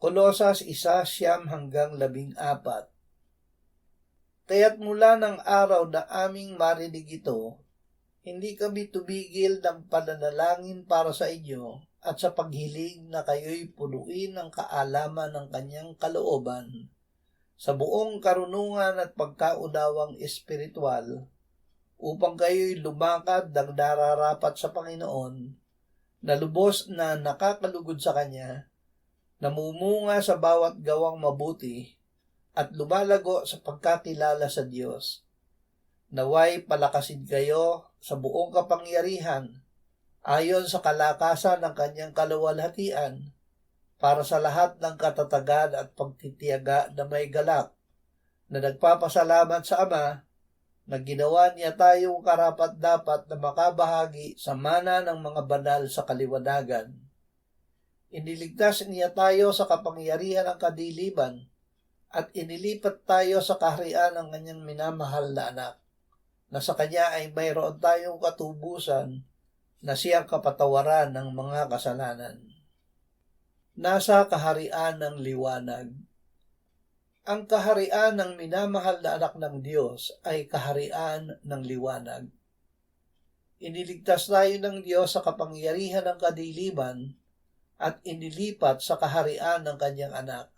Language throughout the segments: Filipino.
Kolosas 1:1-14. Kaya't mula ng araw na aming marinig ito, hindi kami tumigil ng pananalangin para sa inyo at sa paghiling na kayo'y punuin ng kaalaman ng kanyang kalooban sa buong karunungan at pagkaunawang espiritual, upang kayo'y lumakad ng nararapat sa Panginoon, na lubos na nakakalugod sa Kanya, namumunga sa bawat gawang mabuti, at lumalago sa pagkakilala sa Diyos. Naway palakasin kayo sa buong kapangyarihan, ayon sa kalakasan ng Kanyang kaluwalhatian, para sa lahat ng katatagan at pagtitiyaga na may galak, na nagpapasalamat sa Ama na ginawa niya tayong karapat-dapat na makabahagi sa mana ng mga banal sa kaliwanagan. Iniligtas niya tayo sa kapangyarihan ng kadiliman at inilipat tayo sa kaharian ng kanyang minamahal na anak, na sa kanya ay mayroon tayong katubusan na siyang kapatawaran ng mga kasalanan. Nasa kaharian ng liwanag. Ang kaharian ng minamahal na anak ng Diyos ay kaharian ng liwanag. Iniligtas tayo ng Diyos sa kapangyarihan ng kadiliman at inilipat sa kaharian ng kanyang anak.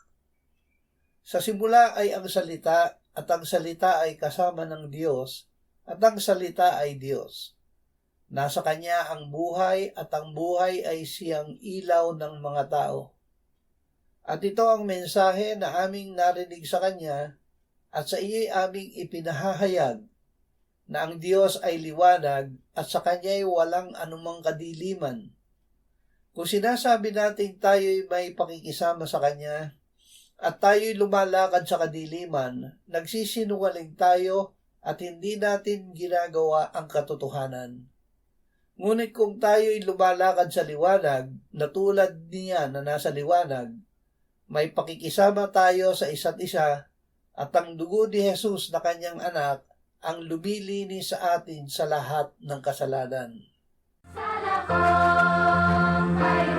Sa simula ay ang salita, at ang salita ay kasama ng Diyos, at ang salita ay Diyos. Nasa kanya ang buhay, at ang buhay ay siyang ilaw ng mga tao. At ito ang mensahe na aming narinig sa kanya, at sa iyo'y aming ipinahahayag, na ang Diyos ay liwanag, at sa kanya'y walang anumang kadiliman. Kung sinasabi natin tayo'y may pakikisama sa kanya, at tayo'y lumalakad sa kadiliman, nagsisinungaling tayo at hindi natin ginagawa ang katotohanan. Ngunit kung tayo'y lumalakad sa liwanag, na tulad niya na nasa liwanag, may pakikisama tayo sa isa't isa, at ang dugo ni Jesus na kanyang anak ang lumilinis sa atin sa lahat ng kasalanan. Sana ko ay